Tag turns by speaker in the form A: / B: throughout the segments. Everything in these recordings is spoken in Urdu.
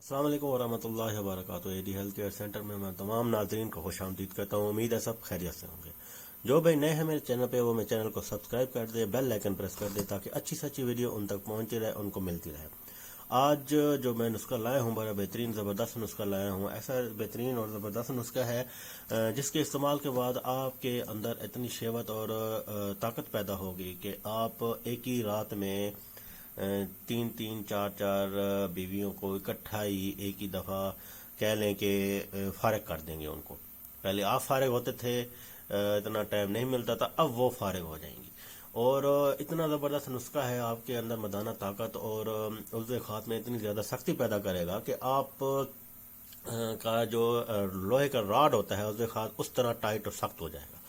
A: السلام علیکم ورحمۃ اللہ وبرکاتہ۔ ایڈی ہیلتھ کیئر سینٹر میں تمام ناظرین کو خوش آمدید کرتا ہوں۔ امید ہے سب خیریت سے ہوں گے۔ جو بھائی نئے ہیں میرے چینل پہ وہ میرے چینل کو سبسکرائب کر دے، بیل آئکن پریس کر دے تاکہ اچھی سے اچھی ویڈیو ان تک پہنچتی رہے، ان کو ملتی رہے۔ آج جو میں نسخہ لایا ہوں بڑا بہترین زبردست نسخہ لایا ہوں، ایسا بہترین اور زبردست نسخہ ہے جس کے استعمال کے بعد آپ کے اندر اتنی شہوت اور طاقت پیدا ہوگی کہ آپ ایک ہی رات میں تین تین چار چار بیویوں کو اکٹھا ہی ایک ہی دفعہ کہہ لیں کہ فارغ کر دیں گے ان کو۔ پہلے آپ فارغ ہوتے تھے، اتنا ٹائم نہیں ملتا تھا، اب وہ فارغ ہو جائیں گی۔ اور اتنا زبردست نسخہ ہے، آپ کے اندر مردانہ طاقت اور عضو خات میں اتنی زیادہ سختی پیدا کرے گا کہ آپ کا جو لوہے کا راڈ ہوتا ہے عضو خات اس طرح ٹائٹ اور سخت ہو جائے گا۔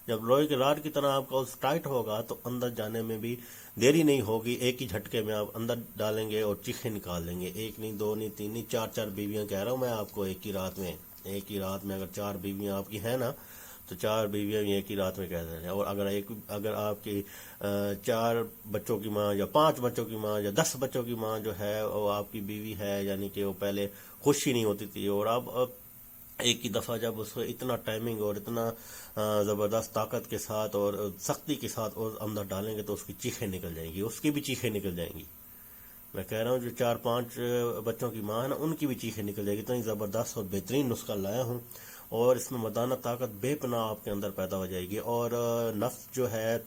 A: جب لوہے کے راڈ کی طرح آپ کا ٹائٹ ہوگا تو اندر جانے میں بھی دیری نہیں ہوگی، ایک ہی جھٹکے میں آپ اندر ڈالیں گے اور چیخیں نکال دیں گے۔ ایک نہیں، دو نہیں، تین نہیں، چار چار بیویاں کہہ رہا ہوں میں آپ کو ایک ہی رات میں اگر چار بیویاں آپ کی ہیں نا تو چار بیویاں ایک ہی رات میں کہہ دیں۔ اور اگر آپ کی چار بچوں کی ماں یا 5 بچوں کی ماں یا 10 بچوں کی ماں جو ہے وہ آپ کی بیوی ہے، یعنی کہ وہ پہلے خوش ہی نہیں ہوتی تھی اور اب ایک ہی دفعہ جب اس کو اتنا ٹائمنگ اور اتنا زبردست طاقت کے ساتھ اور سختی کے ساتھ اور اندر ڈالیں گے تو اس کی چیخیں نکل جائیں گی، اس کی بھی چیخیں نکل جائیں گی۔ میں کہہ رہا ہوں جو 4-5 بچوں کی ماں ہے نا ان کی بھی چیخیں نکل جائے گی۔ اتنی زبردست اور بہترین نسخہ لایا ہوں اور اس میں مردانہ طاقت بے پناہ آپ کے اندر پیدا ہو جائے گی اور نفس جو ہے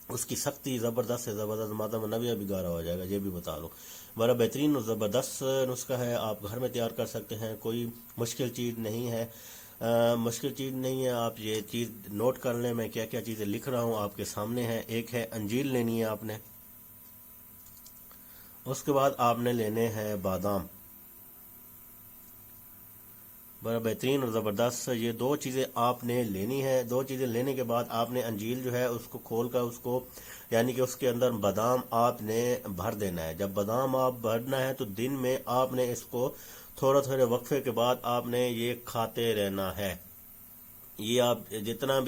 A: اس کی سختی زبردست سے زبردست مادہ نبیہ بھی گارا ہو جائے گا، یہ بھی بتا لو۔ بڑا بہترین اور زبردست نسخہ ہے، آپ گھر میں تیار کر سکتے ہیں، کوئی مشکل چیز نہیں ہے۔ آپ یہ چیز نوٹ کر لیں، میں کیا کیا چیزیں لکھ رہا ہوں آپ کے سامنے ہیں۔ ایک ہے انجیر لینی ہے آپ نے، اس کے بعد آپ نے لینے ہیں بادام۔ بڑا بہترین اور زبردست یہ 2 چیزیں آپ نے لینی ہے۔ 2 چیزیں لینے کے بعد آپ نے انجیل جو ہے اس کو کھول کر اس کو یعنی کہ اس کے اندر بادام آپ نے بھر دینا ہے۔ جب بادام آپ بھرنا ہے تو دن میں آپ نے اس کو تھوڑے وقفے کے بعد آپ نے یہ کھاتے رہنا ہے۔ یہ آپ جتنے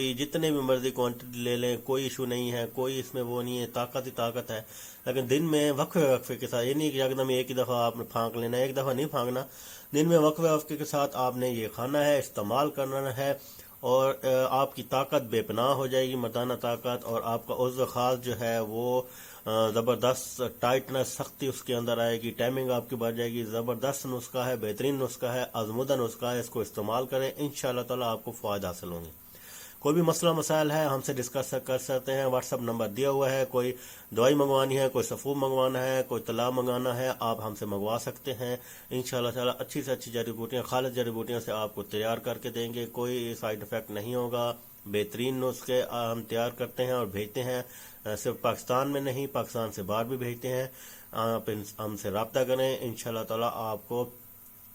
A: بھی مرضی کوانٹٹی لے لیں، کوئی ایشو نہیں ہے، کوئی اس میں وہ نہیں ہے، طاقت ہی طاقت ہے۔ لیکن دن میں وقفے کے ساتھ، یہ نہیں کہ ایک دم ایک ہی دفعہ آپ نے پھانک لینا ہے، ایک دفعہ نہیں پھانکنا، دن میں وقفے کے ساتھ آپ نے یہ کھانا ہے، استعمال کرنا ہے اور آپ کی طاقت بے پناہ ہو جائے گی، مردانہ طاقت، اور آپ کا عضو خاص جو ہے وہ زبردست ٹائٹنس سختی اس کے اندر آئے گی، ٹائمنگ آپ کی بڑھ جائے گی۔ زبردست نسخہ ہے، بہترین نسخہ ہے، آزمودہ نسخہ ہے، اس کو استعمال کریں، انشاءاللہ تعالی آپ کو فائدہ حاصل ہوں گے۔ کوئی بھی مسئلہ مسائل ہے ہم سے ڈسکس کر سکتے ہیں، واٹس ایپ نمبر دیا ہوا ہے۔ کوئی دوائی منگوانی ہے، کوئی سفور منگوانا ہے، کوئی طلا منگانا ہے، آپ ہم سے منگوا سکتے ہیں۔ انشاءاللہ تعالی اچھی سے اچھی جڑی بوٹیاں، خالص جڑی بوٹیاں سے آپ کو تیار کر کے دیں گے، کوئی سائیڈ افیکٹ نہیں ہوگا۔ بہترین نسخے ہم تیار کرتے ہیں اور بھیجتے ہیں، صرف پاکستان میں نہیں، پاکستان سے باہر بھی بھیجتے ہیں۔ آپ ہم سے رابطہ کریں، انشاءاللہ تعالی آپ کو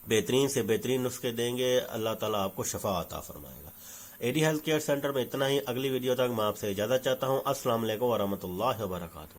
A: بہترین سے بہترین نسخے دیں گے، اللہ تعالیٰ آپ کو شفا عطا فرمائے گا۔ ایڈی ہیلتھ کیئر سینٹر میں اتنا ہی، اگلی ویڈیو تک میں آپ سے اجازت چاہتا ہوں۔ السلام علیکم ورحمۃ اللہ وبرکاتہ۔